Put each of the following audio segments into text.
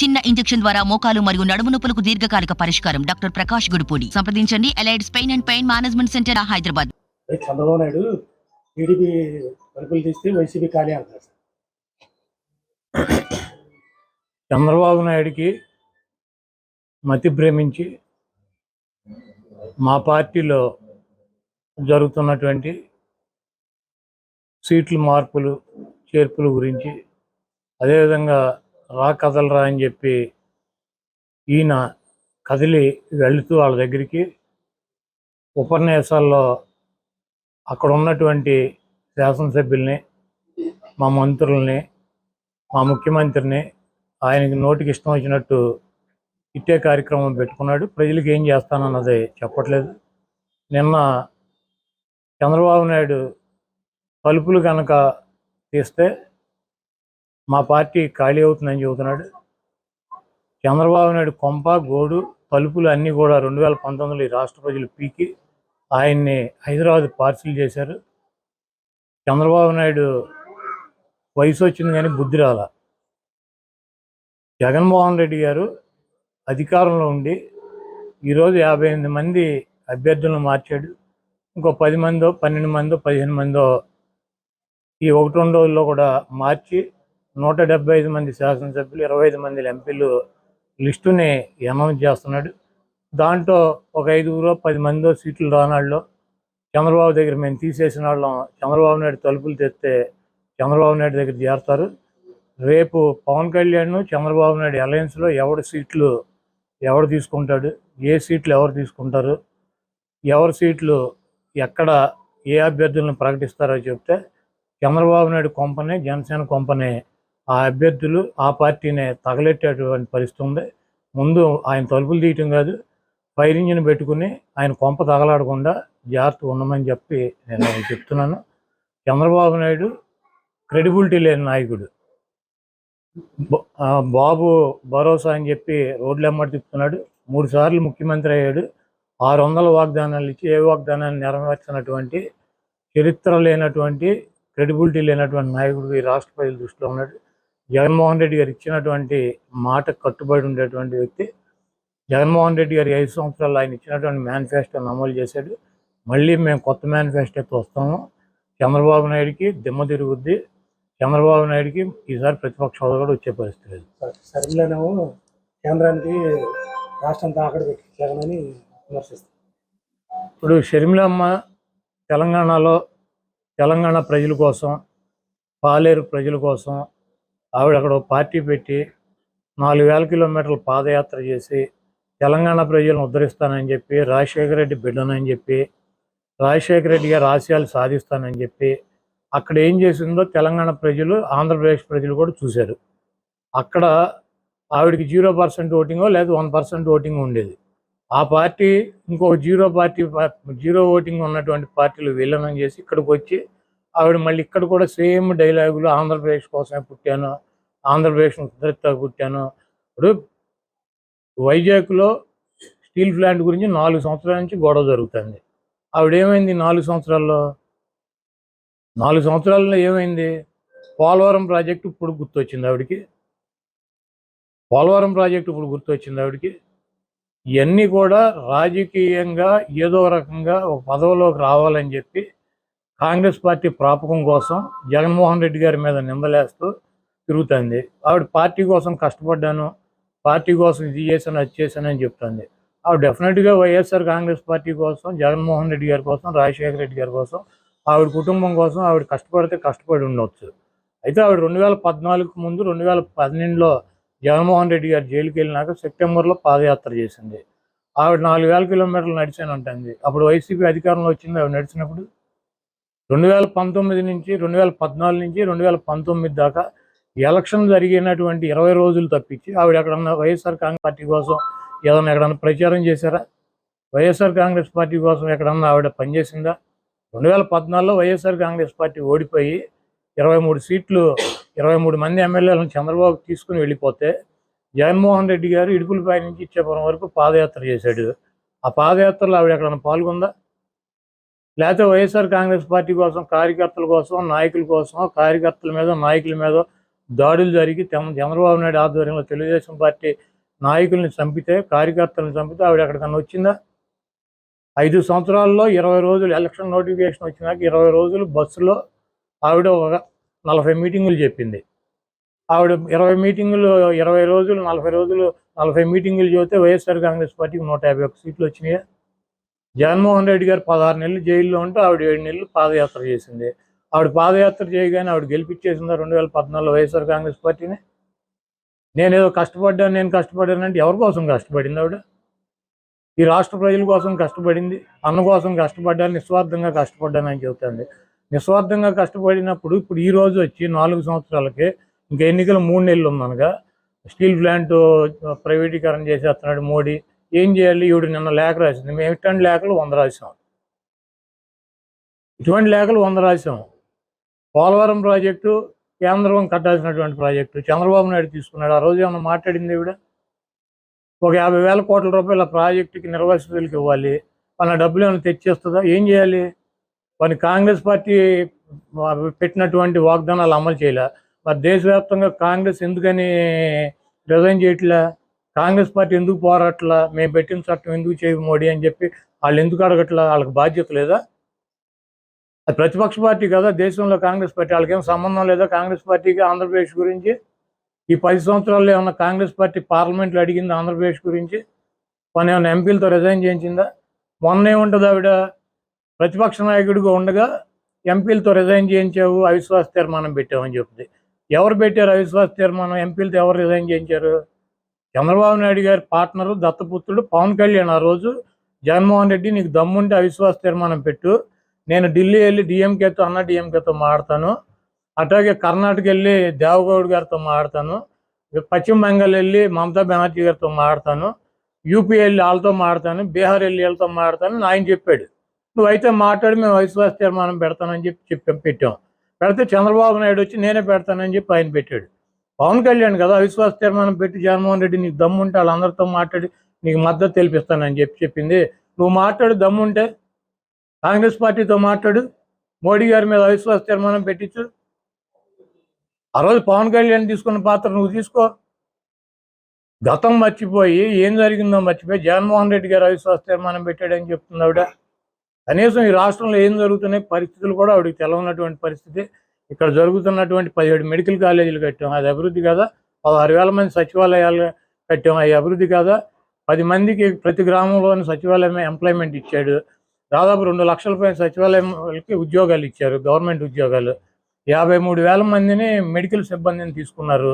చిన్న ఇంజెక్షన్ ద్వారా మోకాలు మరియు నడుము నొప్పులకు దీర్ఘకాలిక పరిష్కారం. డాక్టర్ ప్రకాష్ గుడిపూడి. సంప్రదించండి. ఎలైడ్స్ pain and pain management centre, Hyderabad. Chandrababu Naidu TDP తలుపులు తీస్తే వైసీపీ ఖాళీ అంటారు. చంద్రబాబు నాయుడికి మతి భ్రమించి మా పార్టీలో జరుగుతున్నటువంటి సీట్ల మార్పులు చేర్పుల గురించి, అదేవిధంగా కదలరా అని చెప్పి ఈయన కదిలి వెళుతూ వాళ్ళ దగ్గరికి ఉపన్యాసాల్లో అక్కడ ఉన్నటువంటి శాసనసభ్యుల్ని, మా మంత్రుల్ని, మా ముఖ్యమంత్రిని ఆయనకి నోటికి ఇష్టం వచ్చినట్టు ఇట్టే కార్యక్రమం పెట్టుకున్నాడు. ప్రజలకు ఏం చేస్తానన్నది చెప్పట్లేదు. నిన్న చంద్రబాబు నాయుడు తలుపులు కనుక తీస్తే మా పార్టీ ఖాళీ అవుతుందని చెబుతున్నాడు. చంద్రబాబు నాయుడు కొంప గోడు తలుపులు అన్నీ కూడా 2019లో ఈ రాష్ట్ర ప్రజలు పీకి ఆయన్ని హైదరాబాద్ పార్సిల్ చేశారు. చంద్రబాబు నాయుడు వయసు వచ్చింది కానీ బుద్ధి రాల. జగన్మోహన్ రెడ్డి గారు అధికారంలో ఉండి ఈరోజు 58 మంది అభ్యర్థులను మార్చాడు. ఇంకో 10 మందో 12 మందో 15 మందో ఈ 1-2 రోజుల్లో కూడా మార్చి 175 మంది శాసనసభ్యులు, 25 మంది ఎంపీలు లిస్టుని అనౌన్స్ చేస్తున్నాడు. దాంట్లో ఒక 5-10 మందో సీట్లు రానాళ్ళు చంద్రబాబు దగ్గర మేము తీసేసిన వాళ్ళం చంద్రబాబు నాయుడు తలుపులు తెస్తే చంద్రబాబు నాయుడు దగ్గర చేరుతారు. రేపు పవన్ కళ్యాణ్ చంద్రబాబు నాయుడు అలయన్స్లో ఎవడు తీసుకుంటాడు, ఏ సీట్లు ఎవరు తీసుకుంటారు, ఎవరి సీట్లు ఎక్కడ ఏ అభ్యర్థులను ప్రకటిస్తారో చెప్తే చంద్రబాబు నాయుడు కొంపనే, జనసేన కొంపనే ఆ అభ్యర్థులు ఆ పార్టీనే తగలెట్టేటువంటి పరిస్థితి ఉంది. ముందు ఆయన తలుపులు తీయటం కాదు, ఫైర్ ఇంజిన్ పెట్టుకుని ఆయన కొంప తగలాడకుండా జాగ్రత్తగా ఉండమని చెప్పి నేను చెప్తున్నాను. చంద్రబాబు నాయుడు క్రెడిబిలిటీ లేని నాయకుడు. బాబు భరోసా అని చెప్పి రోడ్లు ఎమ్మడి తిప్పుతున్నాడు. 3 సార్లు ముఖ్యమంత్రి అయ్యాడు. 600 వాగ్దానాలు ఇచ్చి ఏ వాగ్దానాన్ని నెరవేర్చినటువంటి చరిత్ర లేనటువంటి, క్రెడిబిలిటీ లేనటువంటి నాయకుడు ఈ రాష్ట్ర ప్రజల దృష్టిలో ఉన్నాడు. జగన్మోహన్ రెడ్డి గారు ఇచ్చినటువంటి మాట కట్టుబడి ఉండేటువంటి వ్యక్తి. జగన్మోహన్ రెడ్డి గారు 5 సంవత్సరాలు ఆయన ఇచ్చినటువంటి మేనిఫెస్టోని అమలు చేశాడు. మళ్ళీ మేము కొత్త మేనిఫెస్టోతో వస్తాము. చంద్రబాబు నాయుడికి దిమ్మ తిరుగుద్ది. చంద్రబాబు నాయుడికి ఈసారి ప్రతిపక్ష హోదా కూడా వచ్చే పరిస్థితి లేదు. సరిగ్గానేమో కేంద్రానికి రాష్ట్రం తాకడి పెట్టించారని విమర్శిస్తారు. ఇప్పుడు షర్మిలమ్మ తెలంగాణ ప్రజల కోసం, పాలేరు ప్రజల కోసం ఆవిడ అక్కడ పార్టీ పెట్టి 4000 కిలోమీటర్ల పాదయాత్ర చేసి తెలంగాణ ప్రజలను ఉద్ధరిస్తానని చెప్పి, రాజశేఖర రెడ్డి బిడ్డనని చెప్పి, రాజశేఖర రెడ్డి గారి ఆశయాలు సాధిస్తానని చెప్పి అక్కడ ఏం చేసిందో తెలంగాణ ప్రజలు, ఆంధ్రప్రదేశ్ ప్రజలు కూడా చూశారు. అక్కడ ఆవిడకి 0% ఓటింగో లేదా 1% ఓటింగ్ ఉండేది. ఆ పార్టీ ఇంకొక జీరో ఓటింగ్ ఉన్నటువంటి పార్టీలు విలీనం చేసి ఇక్కడికి వచ్చి ఆవిడ మళ్ళీ ఇక్కడ కూడా సేమ్ డైలాగులు, ఆంధ్రప్రదేశ్ కోసమే పుట్టాను, ఆంధ్రప్రదేశ్ను ఉద్ధరిస్తా పుట్టాను. ఇప్పుడు వైజాగ్లో స్టీల్ ప్లాంట్ గురించి 4 సంవత్సరాల నుంచి గొడవ జరుగుతుంది. ఆవిడేమైంది 4 సంవత్సరాల్లో? 4 సంవత్సరాల్లో ఏమైంది? పోలవరం ప్రాజెక్టు ఇప్పుడు గుర్తొచ్చింది ఆవిడికి. ఇవన్నీ కూడా రాజకీయంగా ఏదో రకంగా ఒక పదవిలోకి రావాలని చెప్పి కాంగ్రెస్ పార్టీ ప్రాపకం కోసం జగన్మోహన్ రెడ్డి గారి మీద నిందలేస్తూ తిరుగుతుంది. ఆవిడ పార్టీ కోసం కష్టపడ్డాను, పార్టీ కోసం ఇది చేశాను, అది చేశానని చెప్తుంది. ఆవిడ డెఫినెట్గా వైఎస్ఆర్ కాంగ్రెస్ పార్టీ కోసం, జగన్మోహన్ రెడ్డి గారి కోసం, రాజశేఖర రెడ్డి గారి కోసం, ఆవిడ కుటుంబం కోసం ఆవిడ కష్టపడి ఉండవచ్చు. అయితే ఆవిడ 2014 ముందు 2012లో జగన్మోహన్ రెడ్డి గారు జైలుకి వెళ్ళినాక సెప్టెంబర్లో పాదయాత్ర చేసింది. ఆవిడ 4000 కిలోమీటర్లు నడిచానంటుంది. అప్పుడు వైసీపీ అధికారంలో వచ్చింది. ఆవిడ నడిచినప్పుడు 2014 నుంచి 2019 దాకా ఎలక్షన్ జరిగినటువంటి 20 రోజులు తప్పించి ఆవిడ ఎక్కడన్నా వైఎస్ఆర్ కాంగ్రెస్ పార్టీ కోసం ఎక్కడన్నా ప్రచారం చేశారా? వైఎస్ఆర్ కాంగ్రెస్ పార్టీ కోసం ఎక్కడన్నా ఆవిడ పనిచేసిందా? 2014లో వైఎస్ఆర్ కాంగ్రెస్ పార్టీ ఓడిపోయి 23 మంది ఎమ్మెల్యేలను చంద్రబాబు తీసుకుని వెళ్ళిపోతే జగన్మోహన్ రెడ్డి గారు ఇడుపులపై నుంచి ఇచ్చేపురం వరకు పాదయాత్ర చేశాడు. ఆ పాదయాత్రలో ఆవిడ ఎక్కడన్నా పాల్గొందా? లేకపోతే వైఎస్ఆర్ కాంగ్రెస్ పార్టీ కోసం, కార్యకర్తల కోసం, నాయకుల కోసం, కార్యకర్తల మీద, నాయకుల మీద దాడులు జరిగి చంద్రబాబు నాయుడు ఆధ్వర్యంలో తెలుగుదేశం పార్టీ నాయకుల్ని చంపితే, కార్యకర్తలను చంపితే ఆవిడ ఎక్కడికన్నా వచ్చిందా? 5 సంవత్సరాల్లో 20 రోజులు ఎలక్షన్ నోటిఫికేషన్ వచ్చినాక 20 రోజులు బస్సులో ఆవిడ ఒక 40 మీటింగులు చెప్పింది. ఆవిడ 20 మీటింగులు 20 రోజులు 40 రోజులు 40 మీటింగులు చెబితే వైఎస్ఆర్ కాంగ్రెస్ పార్టీకి 151 సీట్లు వచ్చినాయి. జగన్మోహన్ రెడ్డి గారు 16 నెలలు జైల్లో ఉంటే ఆవిడ 7 నెలలు పాదయాత్ర చేసింది. ఆవిడ పాదయాత్ర చేయగానే ఆవిడ గెలిపించేసిందా 2014లో వైఎస్ఆర్ కాంగ్రెస్ పార్టీని? నేను కష్టపడ్డానంటే ఎవరి కోసం కష్టపడింది ఆవిడ? ఈ రాష్ట్ర ప్రజల కోసం కష్టపడింది, అన్న కోసం కష్టపడ్డాను, నిస్వార్థంగా కష్టపడ్డానని చెబుతుంది. నిస్వార్థంగా కష్టపడినప్పుడు ఇప్పుడు ఈ రోజు వచ్చి 4 సంవత్సరాలకే ఇంకా ఎన్నికలు 3 నెలలు ఉందనగా స్టీల్ ప్లాంట్ ప్రైవేటీకరణ చేసేస్తున్నాడు మోడీ. ఏం చేయాలి? ఈవిడ నిన్న లేఖ రాసింది. మేము ఇట్లాంటి లేఖలు 100 రాసాం. ఇటువంటి లేఖలు 100 రాసాం. పోలవరం ప్రాజెక్టు కేంద్రం కట్టాల్సినటువంటి ప్రాజెక్టు చంద్రబాబు నాయుడు తీసుకున్నాడు. ఆ రోజు ఏమన్నా మాట్లాడింది ఈవిడ? ఒక 50,000 కోట్ల రూపాయల ప్రాజెక్టుకి నిర్వాసితులకు ఇవ్వాలి. మన డబ్బులు ఏమైనా తెచ్చేస్తుందా? ఏం చేయాలి? మరి కాంగ్రెస్ పార్టీ పెట్టినటువంటి వాగ్దానాలు అమలు చేయలే. మరి దేశవ్యాప్తంగా కాంగ్రెస్ ఎందుకని రిజైన్ చేయట్లా? కాంగ్రెస్ పార్టీ ఎందుకు పోరాట్లా? మేము పెట్టిన చట్టం ఎందుకు చేయవు మోడీ అని చెప్పి వాళ్ళు ఎందుకు అడగట్లా? వాళ్ళకి బాధ్యత లేదా? అది ప్రతిపక్ష పార్టీ కదా దేశంలో కాంగ్రెస్ పార్టీ. వాళ్ళకేం సంబంధం లేదా కాంగ్రెస్ పార్టీకి ఆంధ్రప్రదేశ్ గురించి? ఈ 10 సంవత్సరాల్లో ఏమన్నా కాంగ్రెస్ పార్టీ పార్లమెంట్లో అడిగింది ఆంధ్రప్రదేశ్ గురించి? మన ఏమైనా ఎంపీలతో రిజైన్ చేయించిందా? మొన్న ఏముంటుంది ఆవిడ ప్రతిపక్ష నాయకుడిగా ఉండగా ఎంపీలతో రిజైన్ చేయించావు, అవిశ్వాస తీర్మానం పెట్టామని చెప్తుంది. ఎవరు పెట్టారు అవిశ్వాస తీర్మానం? ఎంపీలతో ఎవరు రిజైన్ చేయించారు? చంద్రబాబు నాయుడు గారి పార్ట్నరు దత్తపుత్రుడు పవన్ కళ్యాణ్ ఆ రోజు జగన్మోహన్ రెడ్డి నీకు దమ్ముంటే అవిశ్వాస తీర్మానం పెట్టు, నేను ఢిల్లీ వెళ్ళి డిఎంకేతో మాట్లాడతాను, అట్లాగే కర్ణాటక వెళ్ళి దేవగౌడ్ గారితో మాట్లాడతాను, పశ్చిమ బెంగాల్ వెళ్ళి మమతా బెనర్జీ గారితో మాట్లాడతాను, యూపీ వెళ్ళి వాళ్ళతో మాట్లాడతాను, బీహార్ వెళ్ళి వీళ్ళతో మాట్లాడతాను ఆయన చెప్పాడు. నువ్వైతే మాట్లాడి మేము అవిశ్వాస తీర్మానం పెడతానని పెట్టాం. పెడితే చంద్రబాబు నాయుడు వచ్చి నేనే పెడతానని చెప్పి ఆయన పెట్టాడు. పవన్ కళ్యాణ్ కదా అవిశ్వాస తీర్మానం పెట్టి జగన్మోహన్ రెడ్డి నీకు దమ్ముంటే వాళ్ళందరితో మాట్లాడి నీకు మద్దతు తెలిపిస్తానని చెప్పింది. నువ్వు మాట్లాడు, దమ్ముంటే కాంగ్రెస్ పార్టీతో మాట్లాడు, మోడీ గారి మీద అవిశ్వాస తీర్మానం పెట్టించు. ఆ రోజు పవన్ కళ్యాణ్ తీసుకున్న పాత్ర నువ్వు తీసుకో. గతం మర్చిపోయి ఏం జరిగిందో మర్చిపోయి జగన్మోహన్ రెడ్డి గారు అవిశ్వాస తీర్మానం పెట్టాడని చెప్తుంది ఆవిడ. కనీసం ఈ రాష్ట్రంలో ఏం జరుగుతున్నాయి పరిస్థితులు కూడా ఆవిడకి తెలవనటువంటి పరిస్థితి. ఇక్కడ జరుగుతున్నటువంటి 17 మెడికల్ కాలేజీలు కట్టాం, అది అభివృద్ధి కాదా? 16,000 మంది సచివాలయాలు కట్టాం, అది అభివృద్ధి కాదా? 10 మందికి ప్రతి గ్రామంలోని సచివాలయం ఎంప్లాయ్మెంట్ ఇచ్చాడు. దాదాపు 2 లక్షల పైన సచివాలయంకి ఉద్యోగాలు ఇచ్చారు, గవర్నమెంట్ ఉద్యోగాలు. 53,000 మందిని మెడికల్ సిబ్బందిని తీసుకున్నారు.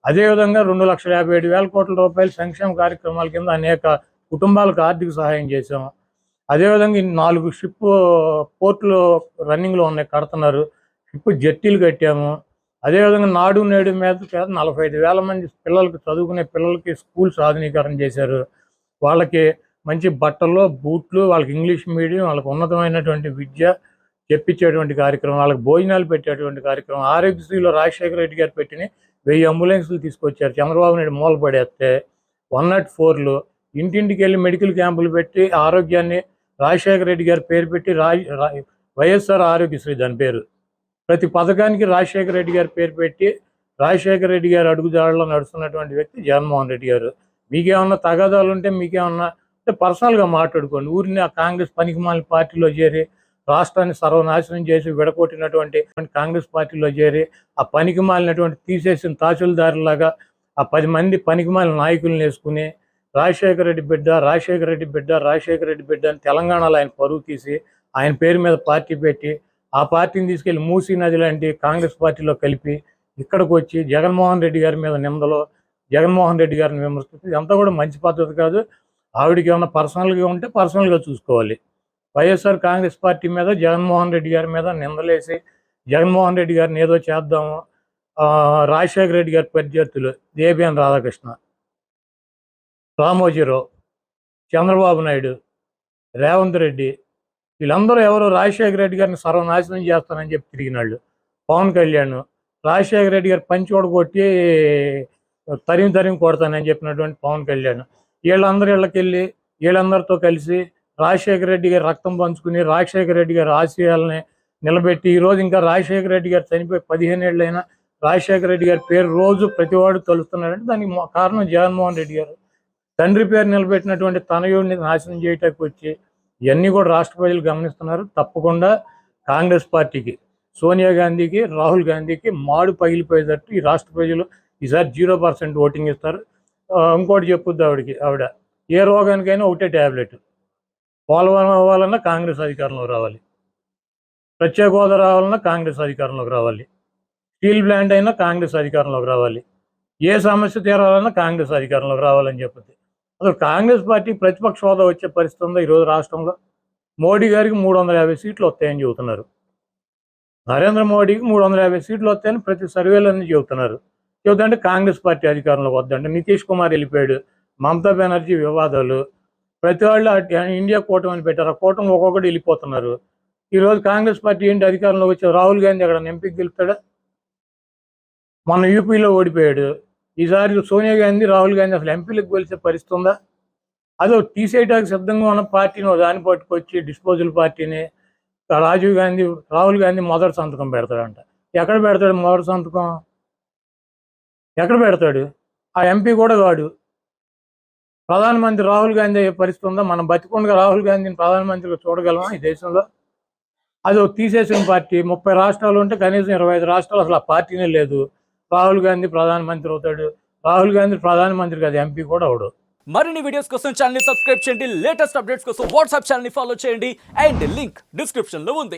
అదేవిధంగా 2,57,000 కోట్ల రూపాయల సంక్షేమ కార్యక్రమాల కింద అనేక కుటుంబాలకు ఆర్థిక సహాయం చేశాం. అదేవిధంగా 4 షిప్ పోర్టులు రన్నింగ్లో ఉన్నాయి, కడుతున్నారు. షిప్ జట్టీలు కట్టాము. అదేవిధంగా నాడు నేడు మీద 45,000 మంది పిల్లలకి చదువుకునే పిల్లలకి స్కూల్స్ ఆధునీకరణ చేశారు. వాళ్ళకి మంచి బట్టలు, బూట్లు, వాళ్ళకి ఇంగ్లీష్ మీడియం, వాళ్ళకి ఉన్నతమైనటువంటి విద్య చెప్పించేటువంటి కార్యక్రమం, వాళ్ళకి భోజనాలు పెట్టేటువంటి కార్యక్రమం. ఆరోగ్యశ్రీలో రాజశేఖర రెడ్డి గారు పెట్టిన 1000 అంబులెన్సులు తీసుకొచ్చారు. చంద్రబాబు నాయుడు మూలపడేస్తే 104లు ఇంటింటికి వెళ్ళి మెడికల్ క్యాంపులు పెట్టి ఆరోగ్యాన్ని రాజశేఖర రెడ్డి గారి పేరు పెట్టి వైఎస్ఆర్ ఆరోగ్యశ్రీ దాని పేరు. ప్రతి పథకానికి రాజశేఖర రెడ్డి గారి పేరు పెట్టి రాజశేఖర రెడ్డి గారు అడుగుజాడలో నడుస్తున్నటువంటి వ్యక్తి జగన్మోహన్ రెడ్డి గారు. మీకేమన్నా తగాదాలు ఉంటే మీకేమన్నా పర్సనల్గా మాట్లాడుకోండి. ఊరిని ఆ కాంగ్రెస్ పనికిమాలిన పార్టీలో చేరి రాష్ట్రాన్ని సర్వనాశనం చేసి విడగొట్టినటువంటి కాంగ్రెస్ పార్టీలో చేరి ఆ పనికిమాలినటువంటి తీసేసిన తహసీల్దారులాగా ఆ 10 మంది పనికిమాలిన నాయకులను వేసుకుని రాజశేఖర రెడ్డి బిడ్డ అని తెలంగాణలో ఆయన పరువు తీసి ఆయన పేరు మీద పార్టీ పెట్టి ఆ పార్టీని తీసుకెళ్లి మూసీ నది లాంటి కాంగ్రెస్ పార్టీలో కలిపి ఇక్కడికి వచ్చి జగన్మోహన్ రెడ్డి గారి మీద నిందలో జగన్మోహన్ రెడ్డి గారిని విమర్శిస్తుంది. ఇదంతా కూడా మంచి పద్ధతి కాదు. ఆవిడకి ఏమన్నా పర్సనల్గా ఉంటే పర్సనల్గా చూసుకోవాలి. వైఎస్ఆర్ కాంగ్రెస్ పార్టీ మీద జగన్మోహన్ రెడ్డి గారి మీద నిందలేసి జగన్మోహన్ రెడ్డి గారిని ఏదో చేద్దాము, రాజశేఖర రెడ్డి గారి ప్రత్యర్థులు ఏబిఎన్ రాధాకృష్ణ, రామోజీరావు, చంద్రబాబు నాయుడు, రేవంత్ రెడ్డి, వీళ్ళందరూ ఎవరో రాజశేఖర రెడ్డి గారిని సర్వనాశనం చేస్తానని చెప్పి తిరిగినాళ్ళు. పవన్ కళ్యాణ్ రాజశేఖర రెడ్డి గారు పంచి కొట్టి తరిమి కొడతానని చెప్పినటువంటి పవన్ కళ్యాణ్ వీళ్ళందరూ ఇళ్ళకెళ్ళి వీళ్ళందరితో కలిసి రాజశేఖర రెడ్డి గారు రక్తం పంచుకుని రాజశేఖర రెడ్డి గారి ఆశయాలని నిలబెట్టి ఈరోజు ఇంకా రాజశేఖర రెడ్డి గారు చనిపోయి 15 ఏళ్ళైనా రాజశేఖర రెడ్డి గారి పేరు రోజు ప్రతివాడు తలుస్తున్నాడంటే దానికి కారణం జగన్మోహన్ రెడ్డి గారు. తండ్రి పేరు నిలబెట్టినటువంటి తనయుడిని నాశనం చేయటానికి వచ్చి ఇవన్నీ కూడా రాష్ట్ర ప్రజలు గమనిస్తున్నారు. తప్పకుండా కాంగ్రెస్ పార్టీకి, సోనియా గాంధీకి, రాహుల్ గాంధీకి మాడు పగిలిపోయేటట్టు ఈ రాష్ట్ర ప్రజలు ఈసారి 0% ఓటింగ్ ఇస్తారు. ఇంకోటి చెప్పుద్ది ఆవిడ ఏ రోగానికైనా ఒకటే ట్యాబ్లెట్. పోలవరం అవ్వాలన్నా కాంగ్రెస్ అధికారంలోకి రావాలి, ప్రత్యేక హోదా రావాలన్నా కాంగ్రెస్ అధికారంలోకి రావాలి, స్టీల్ ప్లాంట్ అయినా కాంగ్రెస్ అధికారంలోకి రావాలి, ఏ సమస్య తీరాలన్నా కాంగ్రెస్ అధికారంలోకి రావాలని చెప్పింది. అసలు కాంగ్రెస్ పార్టీ ప్రతిపక్ష హోదా వచ్చే పరిస్థితి ఉందో ఈరోజు రాష్ట్రంలో? మోడీ గారికి 350 సీట్లు వస్తాయని చెబుతున్నారు, నరేంద్ర మోడీకి 350 సీట్లు వస్తాయని ప్రతి సర్వేలన్నీ చెబుతున్నారు. చెబుతుంటే కాంగ్రెస్ పార్టీ అధికారంలోకి వద్దంటే నితీష్ కుమార్ వెళ్ళిపోయాడు, మమతా బెనర్జీ వివాదాలు, ప్రతి వాళ్ళు ఇండియా కూటమి అని పెట్టారు. ఆ కూటమి ఒక్కొక్కటి వెళ్ళిపోతున్నారు. ఈరోజు కాంగ్రెస్ పార్టీ ఏంటి అధికారంలోకి వచ్చే? రాహుల్ గాంధీ అక్కడ ఎంపీకి గెలుస్తాడా? మొన్న యూపీలో ఓడిపోయాడు. ఈసారి సోనియా గాంధీ, రాహుల్ గాంధీ అసలు ఎంపీలకు గెలిచే పరిస్థితి ఉందా? అదో తీసేయడానికి సిద్ధంగా ఉన్న పార్టీని దాన్ని పట్టుకొచ్చి డిస్పోజల్ పార్టీని రాహుల్ గాంధీ మొదటి సంతకం పెడతాడంట. ఎక్కడ పెడతాడు మొదటి సంతకం? ఎక్కడ పెడతాడు? ఆ ఎంపీ కూడా కాడు. ప్రధానమంత్రి రాహుల్ గాంధీ అయ్యే పరిస్థితి ఉందా? మనం బతికుండగా రాహుల్ గాంధీని ప్రధానమంత్రిగా చూడగలమా ఈ దేశంలో? అది తీసేసిన పార్టీ. 30 రాష్ట్రాలు ఉంటే కనీసం 25 రాష్ట్రాలు అసలు ఆ పార్టీనే లేదు. రాహుల్ గాంధీ ప్రధానమంత్రి అవుతాడు. రాహుల్ గాంధీ ప్రధానమంత్రి కాదు, ఎంపీ కూడా అవడు. మరిన్ని వీడియోస్ కోసం ఛానల్ ని సబ్స్క్రైబ్ చేయండి. లేటెస్ట్ అప్డేట్స్ కోసం వాట్సాప్ ఛానల్ ని ఫాలో చేయండి. అండ్ లింక్ డిస్క్రిప్షన్ లో ఉంది.